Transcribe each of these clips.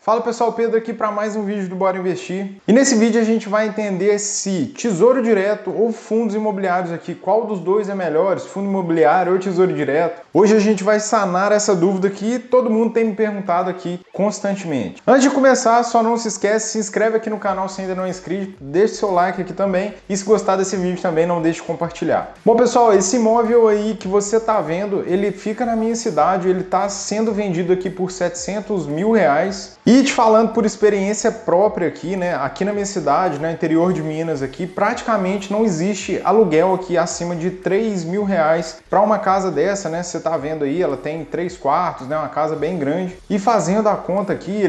Fala pessoal, Pedro aqui para mais um vídeo do Bora Investir. E nesse vídeo a gente vai entender se tesouro direto ou fundos imobiliários aqui, qual dos dois é melhor, se fundo imobiliário ou tesouro direto. Hoje a gente vai sanar essa dúvida que todo mundo tem me perguntado aqui constantemente. Antes de começar, só não se esquece, se inscreve aqui no canal se ainda não é inscrito, deixe seu like aqui também e se gostar desse vídeo também não deixe de compartilhar. Bom pessoal, esse imóvel aí que você está vendo, ele fica na minha cidade, ele está sendo vendido aqui por R$700 mil. E te falando por experiência própria aqui, né? Aqui na minha cidade, no interior de Minas aqui, praticamente não existe aluguel aqui acima de R$3 mil para uma casa dessa, né? Você tá vendo aí, ela tem 3 quartos, né? Uma casa bem grande. E fazendo a conta aqui,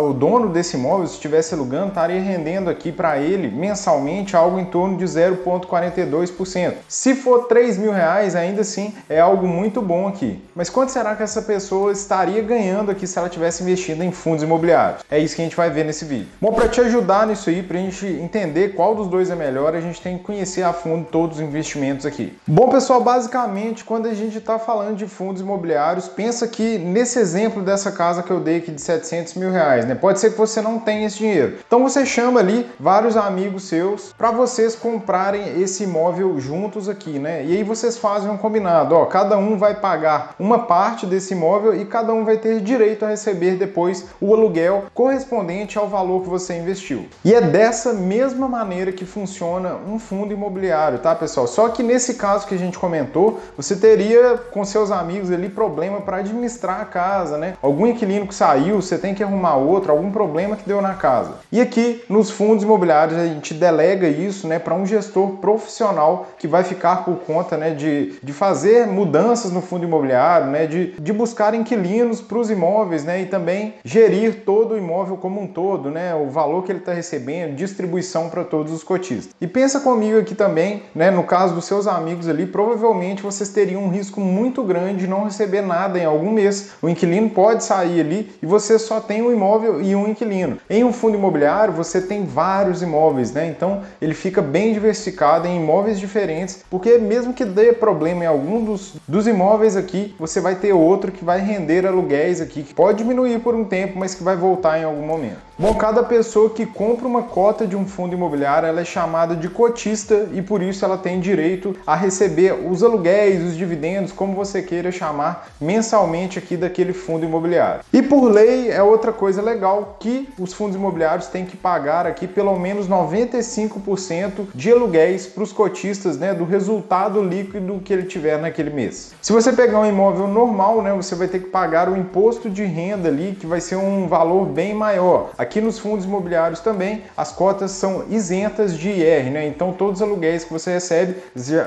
o dono desse imóvel, se estivesse alugando, estaria rendendo aqui para ele mensalmente algo em torno de 0,42%. Se for R$3 mil, ainda assim é algo muito bom aqui. Mas quanto será que essa pessoa estaria ganhando aqui se ela tivesse investido em fundos imobiliários? É isso que a gente vai ver nesse vídeo. Bom, para te ajudar nisso aí, para a gente entender qual dos dois é melhor, a gente tem que conhecer a fundo todos os investimentos aqui. Bom, pessoal, basicamente, quando a gente está falando de fundos imobiliários, pensa que nesse exemplo dessa casa que eu dei aqui de R$700 mil, né? Pode ser que você não tenha esse dinheiro. Então você chama ali vários amigos seus para vocês comprarem esse imóvel juntos aqui, né? E aí vocês fazem um combinado, ó, cada um vai pagar uma parte desse imóvel e cada um vai ter direito a receber depois o aluguel correspondente ao valor que você investiu. E é dessa mesma maneira que funciona um fundo imobiliário, tá, pessoal? Só que nesse caso que a gente comentou, você teria com seus amigos ali problema para administrar a casa, né? Algum inquilino que saiu, você tem que arrumar outro, algum problema que deu na casa. E aqui nos fundos imobiliários a gente delega isso, né, para um gestor profissional que vai ficar por conta, né, de fazer mudanças no fundo imobiliário, né, de buscar inquilinos para os imóveis, né, e também gerir todo o imóvel como um todo, né? O valor que ele está recebendo, distribuição para todos os cotistas. E pensa comigo aqui também, né? No caso dos seus amigos ali, provavelmente vocês teriam um risco muito grande de não receber nada em algum mês. O inquilino pode sair ali e você só tem um imóvel e um inquilino. Em um fundo imobiliário, você tem vários imóveis, né? Então, ele fica bem diversificado em imóveis diferentes, porque mesmo que dê problema em algum dos imóveis aqui, você vai ter outro que vai render aluguéis aqui, que pode diminuir por um tempo, mas que vai voltar em algum momento. Bom, cada pessoa que compra uma cota de um fundo imobiliário, ela é chamada de cotista e por isso ela tem direito a receber os aluguéis, os dividendos, como você queira chamar, mensalmente aqui daquele fundo imobiliário. E por lei é outra coisa legal que os fundos imobiliários têm que pagar aqui pelo menos 95% de aluguéis para os cotistas, né, do resultado líquido que ele tiver naquele mês. Se você pegar um imóvel normal, né, você vai ter que pagar o imposto de renda ali, que vai ser um valor bem maior. Aqui nos fundos imobiliários também, as cotas são isentas de IR, né? Então todos os aluguéis que você recebe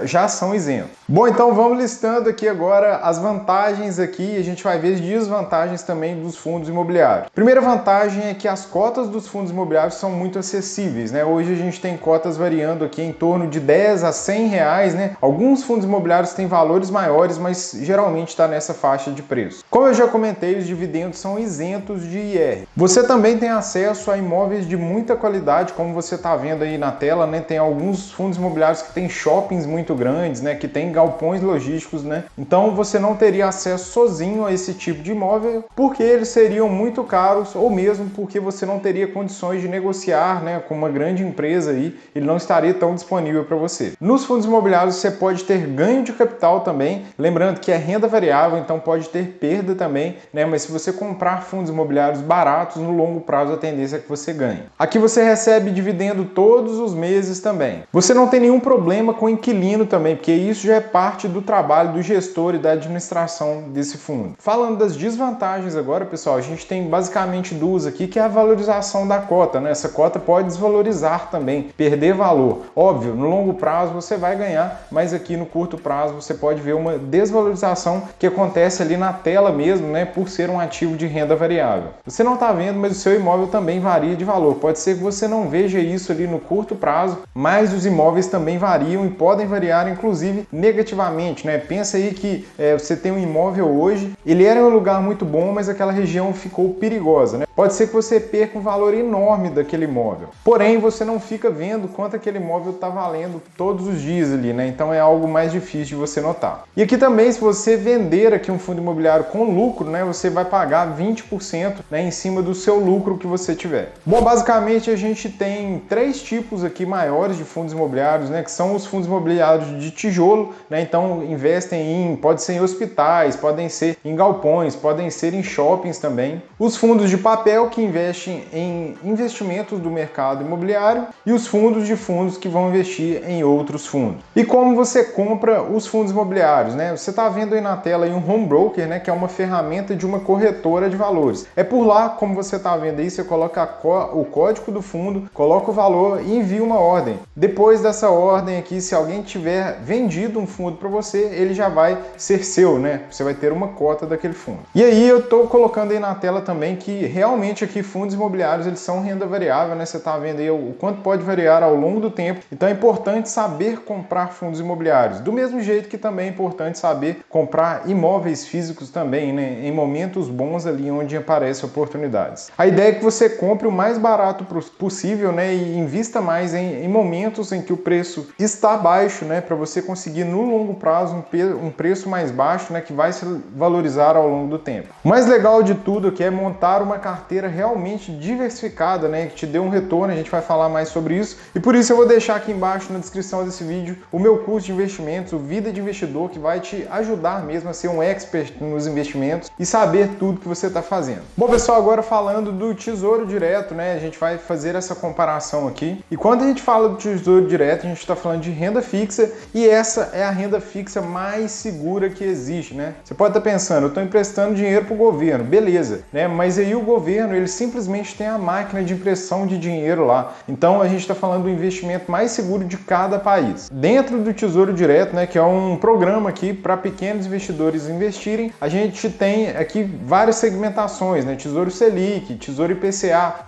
já são isentos. Bom, então vamos listando aqui agora as vantagens aqui, a gente vai ver as desvantagens também dos fundos imobiliários. Primeira vantagem é que as cotas dos fundos imobiliários são muito acessíveis, né? Hoje a gente tem cotas variando aqui em torno de R$10 a R$100, né? Alguns fundos imobiliários têm valores maiores, mas geralmente está nessa faixa de preço. Como eu já comentei, os dividendos são isentos de IR. Você também tem acesso a imóveis de muita qualidade, como você está vendo aí na tela, né? Tem alguns fundos imobiliários que têm shoppings muito grandes, né? Que tem galpões logísticos, né? Então você não teria acesso sozinho a esse tipo de imóvel, porque eles seriam muito caros, ou mesmo porque você não teria condições de negociar, né, com uma grande empresa aí, ele não estaria tão disponível para você. Nos fundos imobiliários você pode ter ganho de capital também, lembrando que é renda variável, então pode ter perda também, né? Mas se você comprar fundos imobiliários baratos, no longo prazo a tendência é que você ganhe. Aqui você recebe dividendo todos os meses também. Você não tem nenhum problema com inquilino também, porque isso já é parte do trabalho do gestor e da administração desse fundo. Falando das desvantagens agora, pessoal, a gente tem basicamente duas aqui, que é a valorização da cota, né? Essa cota pode desvalorizar também, perder valor. Óbvio, no longo prazo você vai ganhar, mas aqui no curto prazo você pode ver uma desvalorização que acontece ali na tela mesmo, né? Por ser um ativo de renda variável. Você não está vendo, mas o seu imóvel também varia de valor. Pode ser que você não veja isso ali no curto prazo, mas os imóveis também variam e podem variar, inclusive, negativamente, né? Pensa aí que você tem um imóvel hoje, ele era em um lugar muito bom, mas aquela região ficou perigosa, né? pode ser que você perca um valor enorme daquele imóvel. Porém, você não fica vendo quanto aquele imóvel está valendo todos os dias ali, né? Então é algo mais difícil de você notar. E aqui também, se você vender aqui um fundo imobiliário com lucro, né, você vai pagar 20%, né, em cima do seu lucro que você tiver. Bom, basicamente a gente tem três tipos aqui maiores de fundos imobiliários, né, que são os fundos imobiliários de tijolo, né? Então investem pode ser em hospitais, podem ser em galpões, podem ser em shoppings também. Os fundos de papel, que investem em investimentos do mercado imobiliário, e os fundos de fundos que vão investir em outros fundos. E como você compra os fundos imobiliários, né? Você está vendo aí na tela aí um home broker, né, que é uma ferramenta de uma corretora de valores. É por lá, como você está vendo aí, você coloca o código do fundo, coloca o valor e envia uma ordem. Depois dessa ordem aqui, se alguém tiver vendido um fundo para você, ele já vai ser seu, né? Você vai ter uma cota daquele fundo. E aí eu estou colocando aí na tela também que realmente aqui fundos imobiliários, eles são renda variável, né? Você está vendo aí o quanto pode variar ao longo do tempo. Então é importante saber comprar fundos imobiliários. Do mesmo jeito que também é importante saber comprar imóveis físicos também, né? Em momentos bons ali onde aparecem oportunidades. A ideia é que você compre o mais barato possível, né? E invista mais em momentos em que o preço está baixo, né? Para você conseguir no longo prazo um preço mais baixo, né? Que vai se valorizar ao longo do tempo. O mais legal de tudo aqui é montar uma carteira realmente diversificada, né? Que te dê um retorno. A gente vai falar mais sobre isso. E por isso eu vou deixar aqui embaixo na descrição desse vídeo o meu curso de investimentos, o Vida de Investidor, que vai te ajudar mesmo a ser um expert nos investimentos e saber tudo que você está fazendo. Bom, pessoal, agora falando do Tesouro Direto, né? A gente vai fazer essa comparação aqui. E quando a gente fala do Tesouro Direto, a gente está falando de renda fixa, e essa é a renda fixa mais segura que existe, né? Você pode estar pensando, eu estou emprestando dinheiro para o governo, beleza, né? Mas aí o governo, ele simplesmente tem a máquina de impressão de dinheiro lá. Então a gente está falando do investimento mais seguro de cada país. Dentro do Tesouro Direto, né, que é um programa aqui para pequenos investidores investirem, a gente tem aqui várias segmentações, né? Tesouro Selic, Tesouro IPCA+,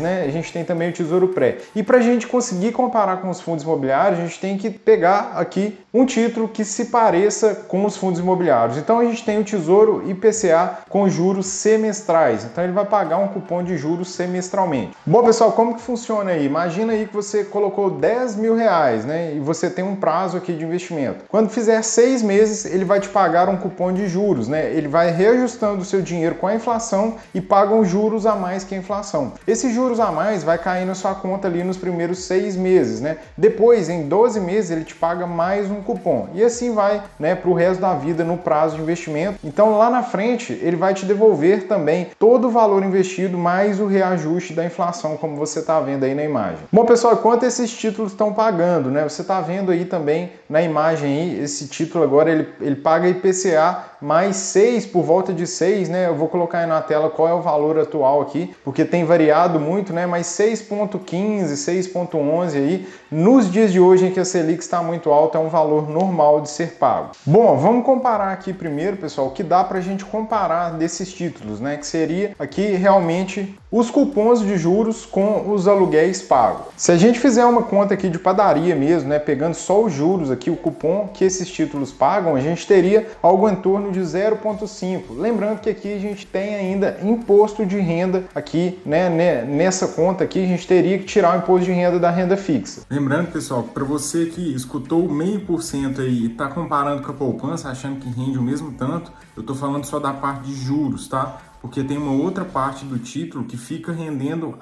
né? A gente tem também o Tesouro Pré. E para a gente conseguir comparar com os fundos imobiliários, a gente tem que pegar aqui um título que se pareça com os fundos imobiliários. Então a gente tem o Tesouro IPCA com juros semestrais. Então ele vai pagar um cupom de juros semestralmente. Bom, pessoal, como que funciona aí? Imagina aí que você colocou 10 mil reais, né? E você tem um prazo aqui de investimento. Quando fizer 6 meses, ele vai te pagar um cupom de juros, né? Ele vai reajustando o seu dinheiro com a inflação e paga um juros a mais que a inflação. Esse juros a mais vai cair na sua conta ali nos primeiros 6 meses, né? Depois, em 12 meses, ele te paga mais um cupom. E assim vai, né, para o resto da vida no prazo de investimento. Então, lá na frente, ele vai te devolver também todo o valor investido mais o reajuste da inflação, como você está vendo aí na imagem. Bom, pessoal, quanto esses títulos estão pagando, né? Você está vendo aí também na imagem aí, esse título agora ele paga IPCA mais 6, por volta de 6, né? Eu vou colocar aí na tela qual é o valor atual aqui, porque tem variado muito, né? Mas 6,15, 6,11 aí, nos dias de hoje em que a Selic está muito alta, é um valor normal de ser pago. Bom, vamos comparar aqui primeiro, pessoal, o que dá para a gente comparar desses títulos, né? Que seria aqui realmente os cupons de juros com os aluguéis pagos. Se a gente fizer uma conta aqui de padaria mesmo, né? Pegando só os juros aqui, o cupom que esses títulos pagam, a gente teria algo em torno de 0,5. Lembrando que aqui a gente tem ainda imposto de renda aqui, né? Nessa conta aqui a gente teria que tirar o imposto de renda da renda fixa. Lembrando, pessoal, para você que escutou 0,5% aí e está comparando com a poupança, achando que rende o mesmo tanto, eu estou falando só da parte de juros, tá? Porque tem uma outra parte do título que fica rendendo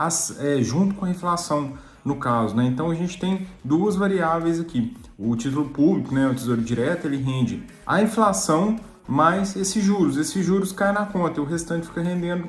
junto com a inflação, no caso, né? Então a gente tem duas variáveis aqui. O título público, né, o Tesouro Direto, ele rende a inflação mais esses juros caem na conta e o restante fica rendendo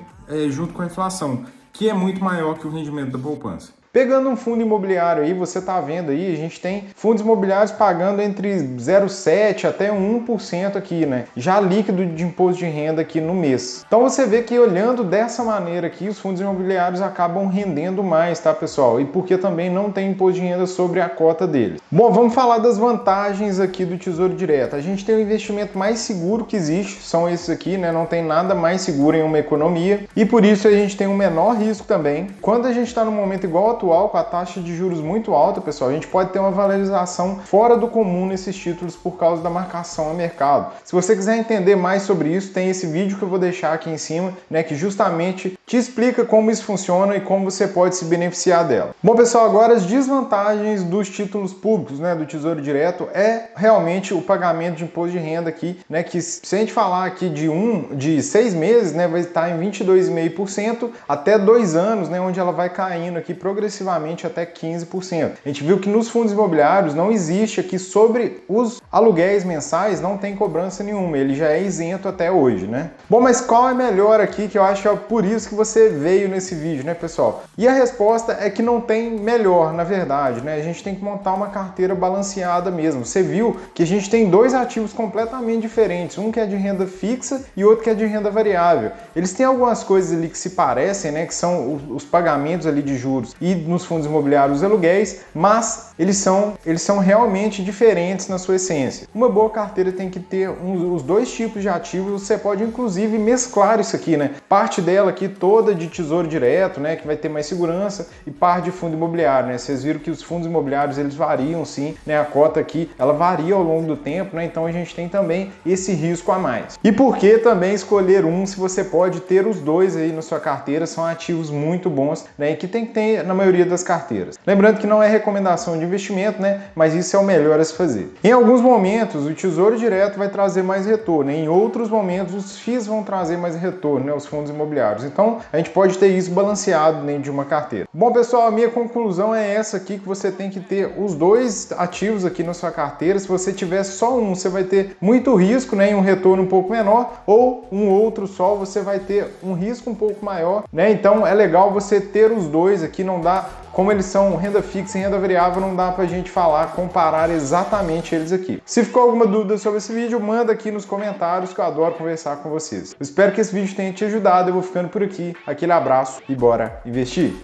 junto com a inflação, que é muito maior que o rendimento da poupança. Pegando um fundo imobiliário aí, você está vendo aí, a gente tem fundos imobiliários pagando entre 0,7% até 1% aqui, né? Já líquido de imposto de renda aqui no mês. Então você vê que olhando dessa maneira aqui, os fundos imobiliários acabam rendendo mais, tá, pessoal? E porque também não tem imposto de renda sobre a cota dele. Bom, vamos falar das vantagens aqui do Tesouro Direto. A gente tem o investimento mais seguro que existe, são esses aqui, né? Não tem nada mais seguro em uma economia. E por isso a gente tem um menor risco também. Quando a gente está num momento igual atual, com a taxa de juros muito alta, pessoal, a gente pode ter uma valorização fora do comum nesses títulos por causa da marcação a mercado. Se você quiser entender mais sobre isso, tem esse vídeo que eu vou deixar aqui em cima, né, que justamente te explica como isso funciona e como você pode se beneficiar dela. Bom, pessoal, agora as desvantagens dos títulos públicos, né, do Tesouro Direto é realmente o pagamento de imposto de renda aqui, né, que se a gente falar aqui de 6 meses, né, vai estar em 22,5% até 2 anos, né, onde ela vai caindo aqui progressivamente até 15%. A gente viu que nos fundos imobiliários não existe aqui sobre os aluguéis mensais, não tem cobrança nenhuma, ele já é isento até hoje, né? Bom, mas qual é melhor aqui, que eu acho que é por isso que você veio nesse vídeo, né, pessoal? E a resposta é que não tem melhor, na verdade, né? A gente tem que montar uma carteira balanceada mesmo. Você viu que a gente tem dois ativos completamente diferentes, um que é de renda fixa e outro que é de renda variável. Eles têm algumas coisas ali que se parecem, né, que são os pagamentos ali de juros e nos fundos imobiliários os aluguéis, mas eles são realmente diferentes na sua essência. Uma boa carteira tem que ter os dois tipos de ativos, você pode inclusive mesclar isso aqui, né? Parte dela aqui toda de tesouro direto, né, que vai ter mais segurança, e parte de fundo imobiliário, né? Vocês viram que os fundos imobiliários eles variam sim, né? A cota aqui, ela varia ao longo do tempo, né? Então a gente tem também esse risco a mais. E por que também escolher um se você pode ter os dois aí na sua carteira? São ativos muito bons, né? E que tem que ter na maioria das carteiras. Lembrando que não é recomendação de investimento, né? Mas isso é o melhor a se fazer. Em alguns momentos o Tesouro Direto vai trazer mais retorno, né? Em outros momentos os FIIs vão trazer mais retorno, né? Os fundos imobiliários. Então a gente pode ter isso balanceado dentro de uma carteira. Bom, pessoal, a minha conclusão é essa aqui, que você tem que ter os dois ativos aqui na sua carteira. Se você tiver só um, você vai ter muito risco, né? E um retorno um pouco menor, ou um outro só, você vai ter um risco um pouco maior, né? Então é legal você ter os dois aqui, não dá, como eles são renda fixa e renda variável, não dá pra gente comparar exatamente eles aqui. Se ficou alguma dúvida sobre esse vídeo, manda aqui nos comentários que eu adoro conversar com vocês. Eu espero que esse vídeo tenha te ajudado, eu vou ficando por aqui. Aquele abraço e bora investir!